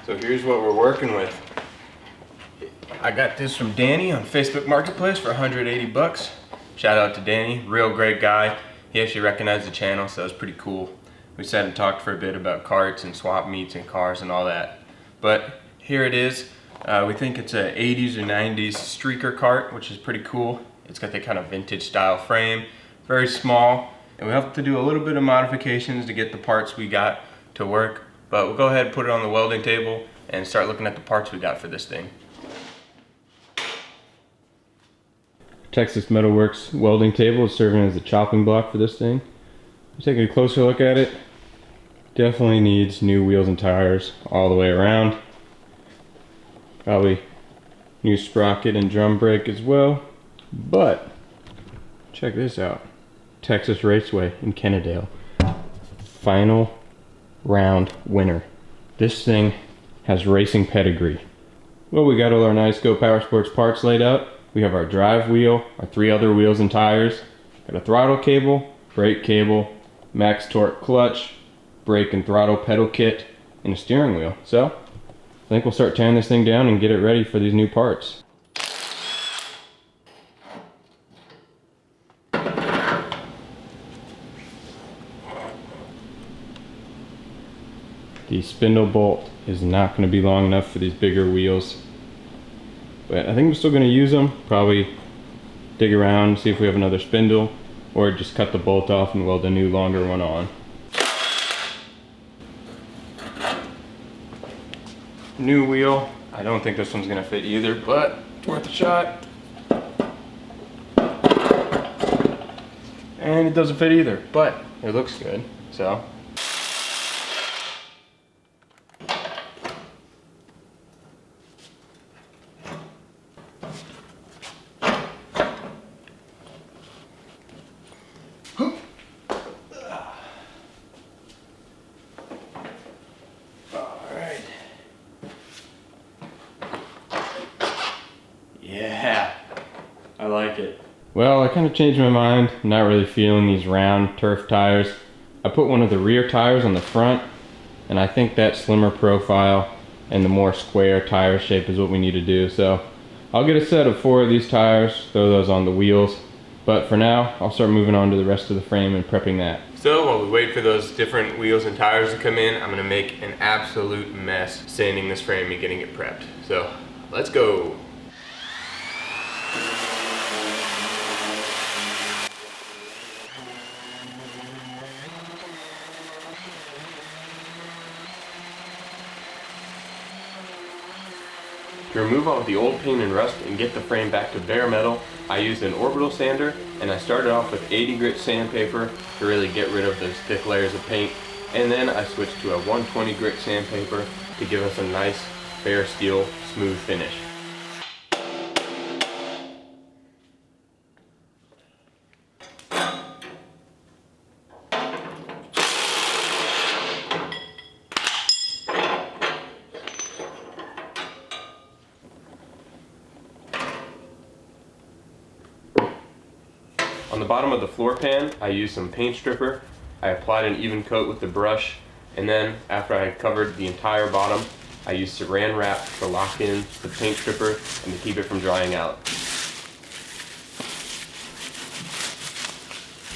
So here's what we're working with. I got this from Danny on Facebook Marketplace for 180 bucks. Shout out to Danny, real great guy. He actually recognized the channel, so it was pretty cool. We sat and talked for a bit about carts and swap meets and cars and all that. But here it is. We think it's a 80s or 90s streaker kart, which is pretty cool. It's got that kind of vintage style frame, very small. And we have to do a little bit of modifications to get the parts we got to work. But we'll go ahead and put it on the welding table and start looking at the parts we got for this thing. Texas Metalworks welding table is serving as a chopping block for this thing. Taking a closer look at it, definitely needs new wheels and tires all the way around. Probably new sprocket and drum brake as well. But check this out. Texas Raceway in Kennedale. Final round winner. This thing has racing pedigree. Well, we got all our nice Go Power Sports parts laid out. We have our drive wheel, our 3 other wheels and tires. Got a throttle cable, brake cable, max torque clutch, brake and throttle pedal kit, and a steering wheel. So I think we'll start tearing this thing down and get it ready for these new parts. The spindle bolt is not going to be long enough for these bigger wheels, but I think we're still going to use them. Probably dig around, see if we have another spindle, or just cut the bolt off and weld a new longer one on. New wheel. I don't think this one's going to fit either, but it's worth a shot. And it doesn't fit either, but it looks good, so. Yeah, I like it. Well, I kind of changed my mind. I'm not really feeling these round turf tires. I put one of the rear tires on the front, and I think that slimmer profile and the more square tire shape is what we need to do. So I'll get a set of 4 of these tires, throw those on the wheels. But for now, I'll start moving on to the rest of the frame and prepping that. So while we wait for those different wheels and tires to come in, I'm gonna make an absolute mess sanding this frame and getting it prepped. So let's go. To remove all of the old paint and rust and get the frame back to bare metal, I used an orbital sander, and I started off with 80 grit sandpaper to really get rid of those thick layers of paint, and then I switched to a 120 grit sandpaper to give us a nice bare steel smooth finish. On the bottom of the floor pan, I used some paint stripper. I applied an even coat with the brush, and then after I had covered the entire bottom, I used saran wrap to lock in the paint stripper and to keep it from drying out.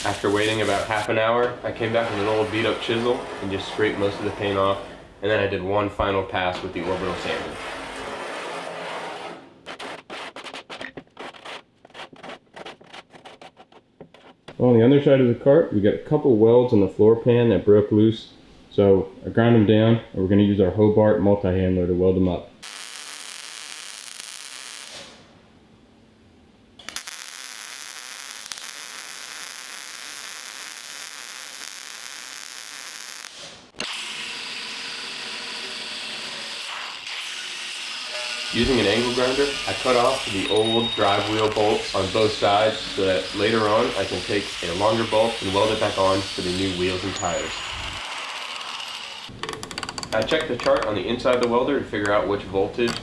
After waiting about half an hour, I came back with an old beat up chisel and just scraped most of the paint off, and then I did one final pass with the orbital sander. On the underside of the cart, we got a couple welds on the floor pan that broke loose, so I ground them down, and we're going to use our Hobart multi-handler to weld them up. Using an angle grinder, I cut off the old drive wheel bolts on both sides so that later on I can take a longer bolt and weld it back on for the new wheels and tires. I checked the chart on the inside of the welder to figure out which voltage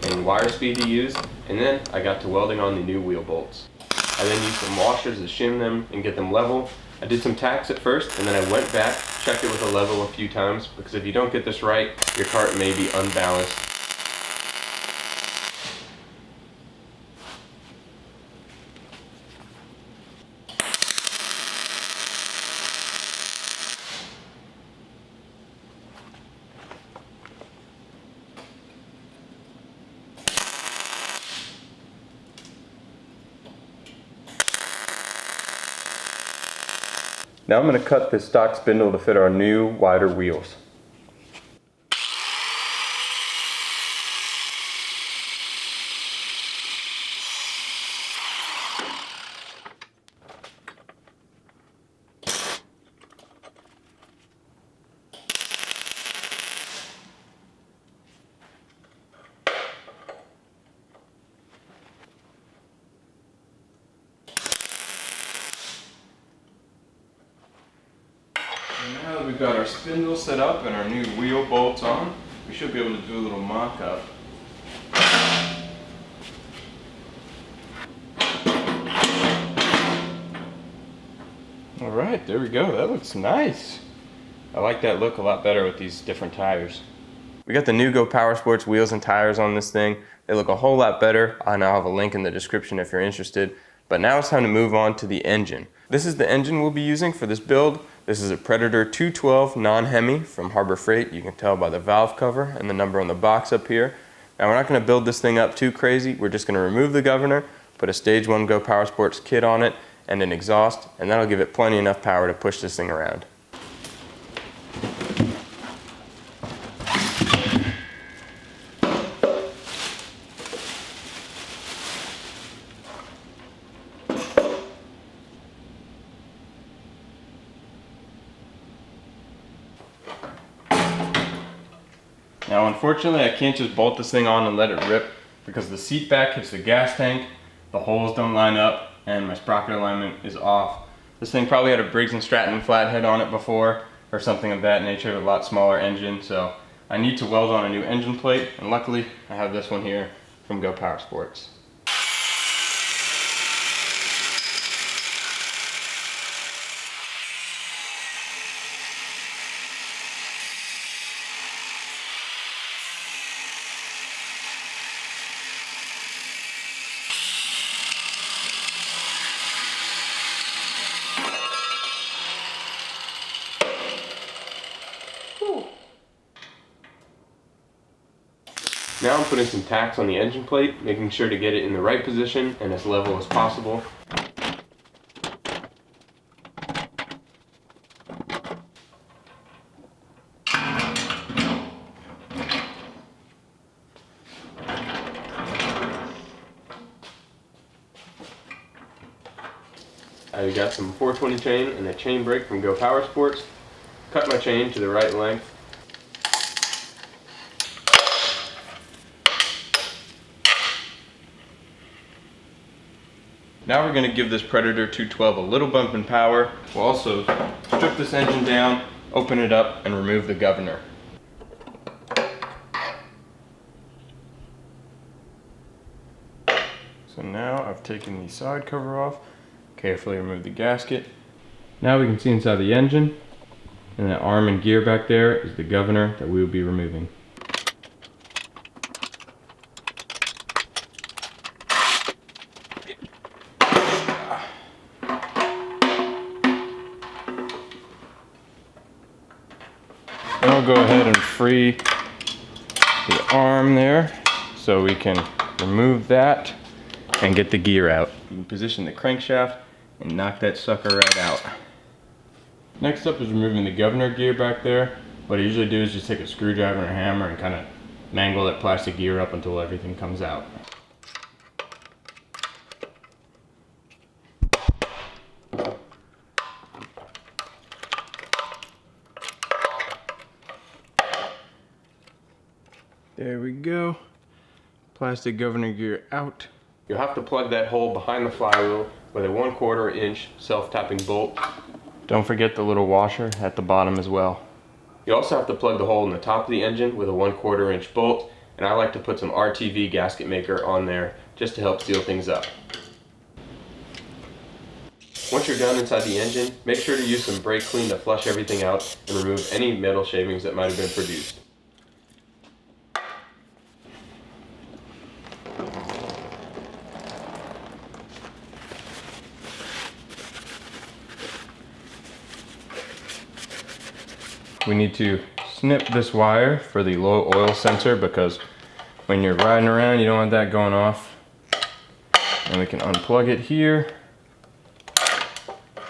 and wire speed to use, and then I got to welding on the new wheel bolts. I then used some washers to shim them and get them level, I did some tacks at first, and then I went back, checked it with a level a few times, because if you don't get this right, your cart may be unbalanced. Now I'm going to cut this stock spindle to fit our new, wider wheels. Now that we've got our spindle set up and our new wheel bolts on, we should be able to do a little mock-up. Alright, there we go. That looks nice. I like that look a lot better with these different tires. We got the new Go Power Sports wheels and tires on this thing. They look a whole lot better. I now have a link in the description if you're interested. But now it's time to move on to the engine. This is the engine we'll be using for this build. This is a Predator 212 non-Hemi from Harbor Freight. You can tell by the valve cover and the number on the box up here. Now we're not going to build this thing up too crazy. We're just going to remove the governor, put a Stage 1 Go Power Sports kit on it, and an exhaust, and that'll give it plenty enough power to push this thing around. Now unfortunately I can't just bolt this thing on and let it rip because the seat back hits the gas tank, the holes don't line up, and my sprocket alignment is off. This thing probably had a Briggs & Stratton flathead on it before or something of that nature, a lot smaller engine, so I need to weld on a new engine plate, and luckily I have this one here from Go Power Sports. Now I'm putting some tacks on the engine plate, making sure to get it in the right position and as level as possible. I got some 420 chain and a chain brake from Go Power Sports. Cut my chain to the right length. Now we're going to give this Predator 212 a little bump in power. We'll also strip this engine down, open it up, and remove the governor. So now I've taken the side cover off, carefully remove the gasket. Now we can see inside the engine, and that arm and gear back there is the governor that we will be removing. Then I'll go ahead and free the arm there so we can remove that and get the gear out. You can position the crankshaft and knock that sucker right out. Next up is removing the governor gear back there. What I usually do is just take a screwdriver and a hammer and kind of mangle that plastic gear up until everything comes out. There we go. Plastic governor gear out. You'll have to plug that hole behind the flywheel with a 1/4 inch self-tapping bolt. Don't forget the little washer at the bottom as well. You also have to plug the hole in the top of the engine with a 1/4 inch bolt, and I like to put some RTV gasket maker on there just to help seal things up. Once you're done inside the engine, make sure to use some brake clean to flush everything out and remove any metal shavings that might have been produced. We need to snip this wire for the low oil sensor because when you're riding around you don't want that going off. And we can unplug it here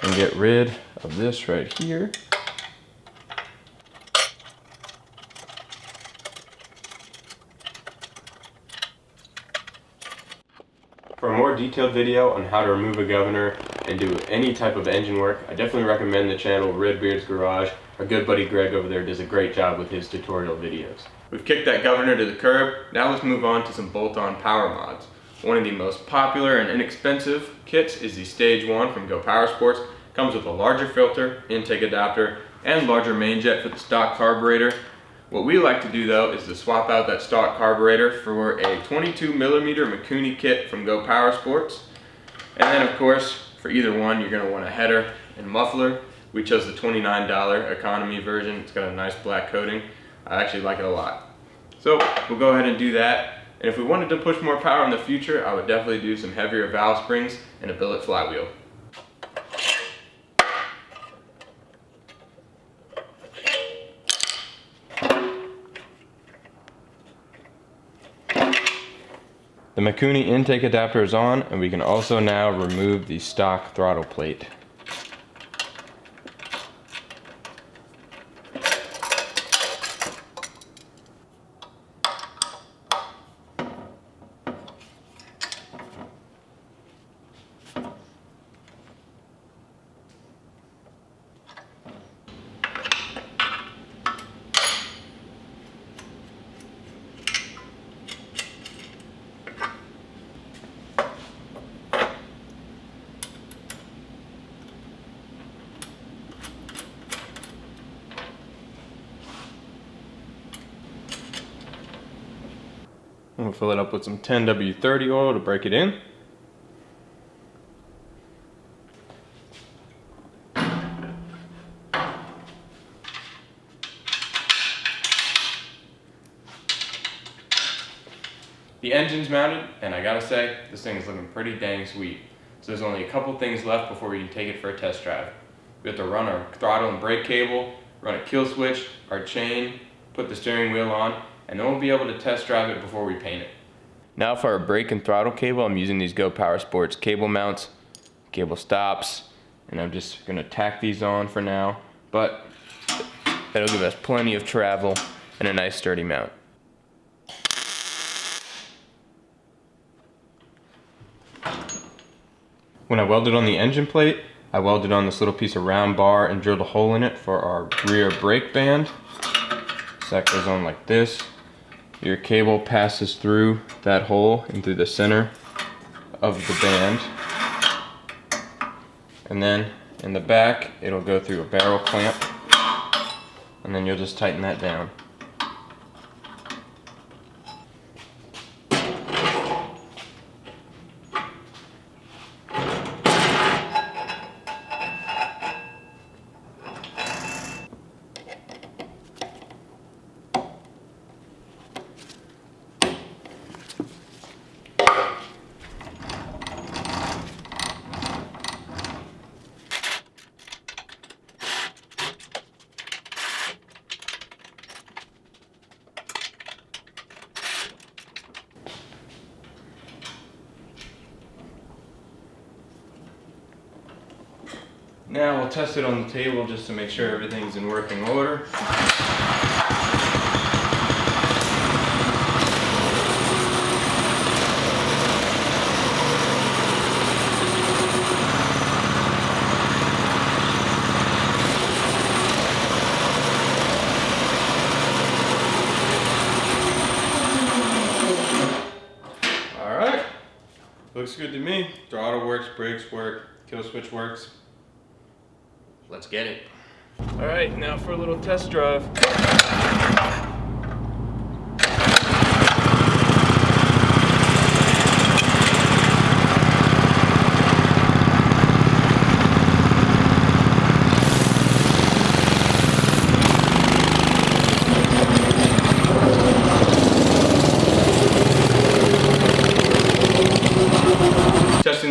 and get rid of this right here. For a more detailed video on how to remove a governor and do any type of engine work, I definitely recommend the channel Redbeard's Garage. Our good buddy Greg over there does a great job with his tutorial videos. We've kicked that governor to the curb. Now let's move on to some bolt-on power mods. One of the most popular and inexpensive kits is the Stage 1 from Go Power Sports. Comes with a larger filter, intake adapter, and larger main jet for the stock carburetor. What we like to do though is to swap out that stock carburetor for a 22mm Mikuni kit from Go Power Sports. And then of course, for either one, you're going to want a header and muffler. We chose the $29 economy version. It's got a nice black coating. I actually like it a lot. So we'll go ahead and do that. And if we wanted to push more power in the future, I would definitely do some heavier valve springs and a billet flywheel. The Mikuni intake adapter is on, and we can also now remove the stock throttle plate. I'm going to fill it up with some 10W30 oil to break it in. The engine's mounted, and I gotta say, this thing is looking pretty dang sweet. So there's only a couple things left before we can take it for a test drive. We have to run our throttle and brake cable, run a kill switch, our chain, put the steering wheel on, and then we'll be able to test drive it before we paint it. Now for our brake and throttle cable, I'm using these Go Power Sports cable mounts, cable stops, and I'm just gonna tack these on for now, but that'll give us plenty of travel and a nice sturdy mount. When I welded on the engine plate, I welded on this little piece of round bar and drilled a hole in it for our rear brake band. So that goes on like this. Your cable passes through that hole and through the center of the band. And then in the back, it'll go through a barrel clamp. And then you'll just tighten that down. Now we'll test it on the table just to make sure everything's in working order. Alright, looks good to me. Throttle works, brakes work, kill switch works. Let's get it. All right, now for a little test drive.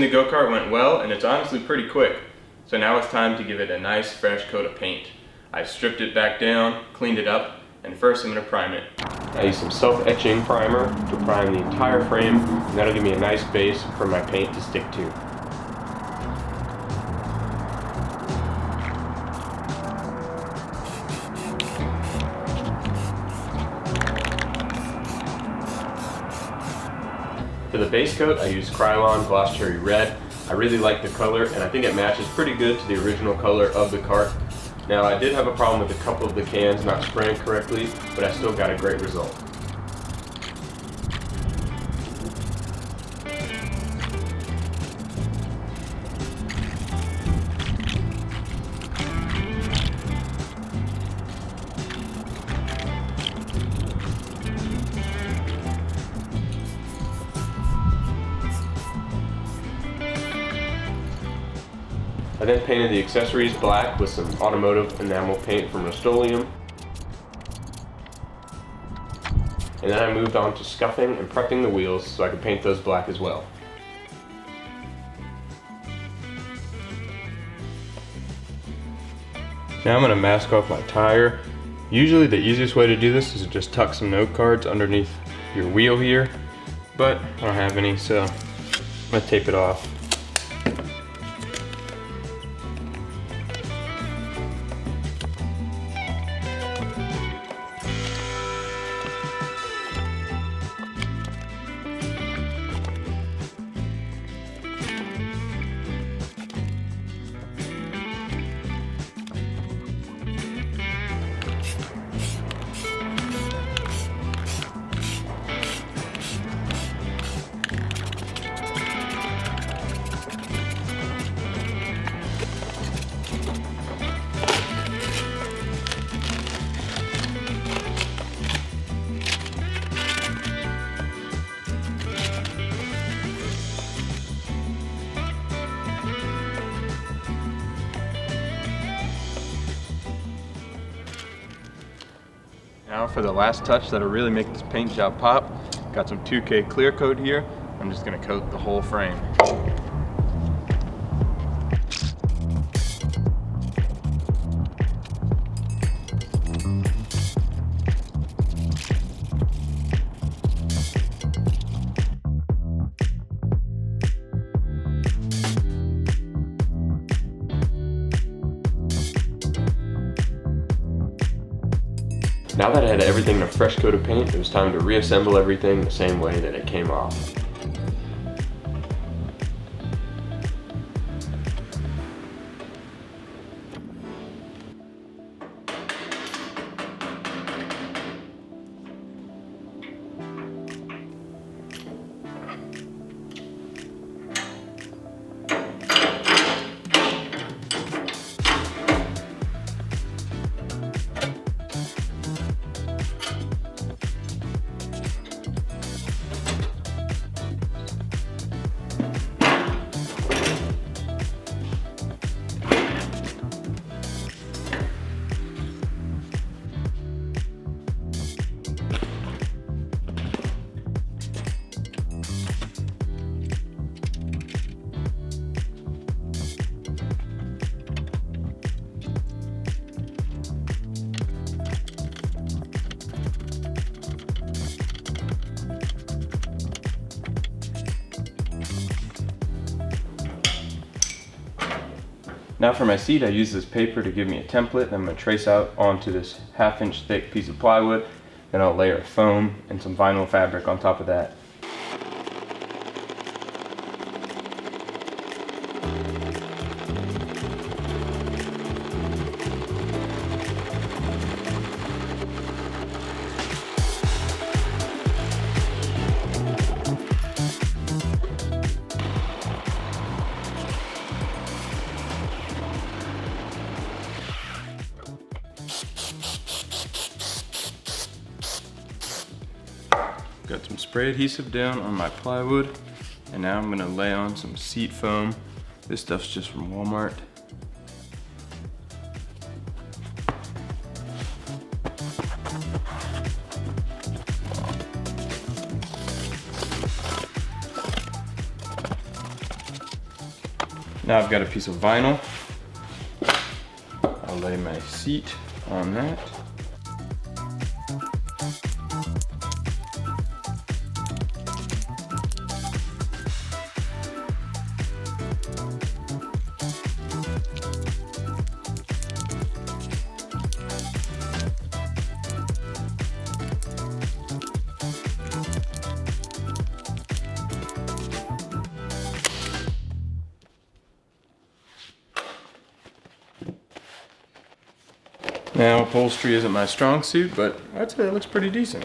the go-kart went well, and it's honestly pretty quick. So now it's time to give it a nice fresh coat of paint. I stripped it back down, cleaned it up, and first I'm going to prime it. I use some self-etching primer to prime the entire frame, and that'll give me a nice base for my paint to stick to. For the base coat, I use Krylon Gloss Cherry Red. I really like the color, and I think it matches pretty good to the original color of the kart. Now, I did have a problem with a couple of the cans not spraying correctly, but I still got a great result. I then painted the accessories black with some automotive enamel paint from Rust-Oleum. And then I moved on to scuffing and prepping the wheels so I could paint those black as well. Now I'm going to mask off my tire. Usually the easiest way to do this is to just tuck some note cards underneath your wheel here, but I don't have any, so I'm going to tape it off. Now for the last touch that'll really make this paint job pop, got some 2K clear coat here. I'm just going to coat the whole frame. Now that I had everything in a fresh coat of paint, it was time to reassemble everything the same way that it came off. Now for my seat, I use this paper to give me a template that I'm going to trace out onto this 1/2 inch thick piece of plywood. Then I'll layer foam and some vinyl fabric on top of that. Got some spray adhesive down on my plywood, and now I'm gonna lay on some seat foam. This stuff's just from Walmart. Now I've got a piece of vinyl. I'll lay my seat on that. Now, upholstery isn't my strong suit, but I'd say it looks pretty decent.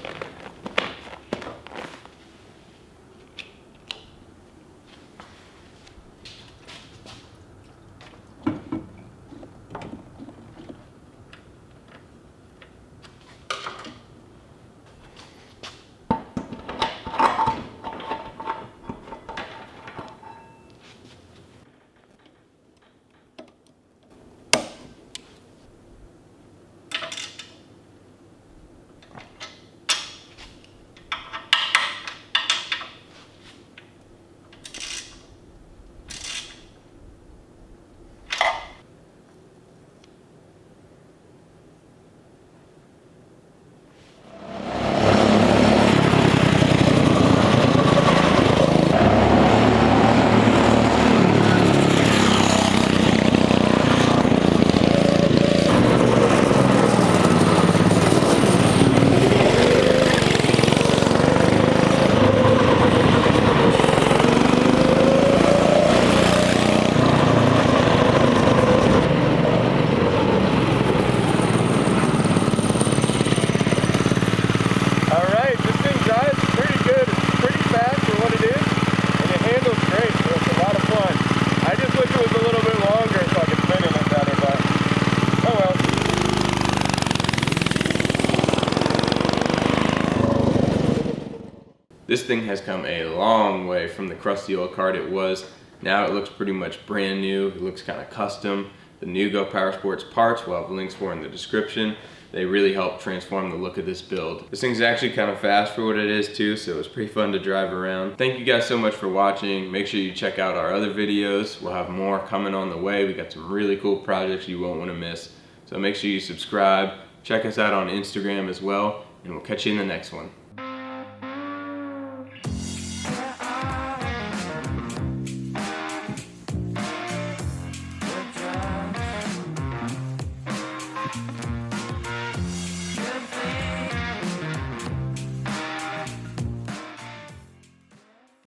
This thing has come a long way from the crusty old kart it was. Now it looks pretty much brand new. It looks kind of custom. The new Go Powersports parts, we'll have links for in the description. They really help transform the look of this build. This thing's actually kind of fast for what it is too, so it's pretty fun to drive around. Thank you guys so much for watching. Make sure you check out our other videos. We'll have more coming on the way. We got some really cool projects you won't want to miss. So make sure you subscribe. Check us out on Instagram as well, and we'll catch you in the next one.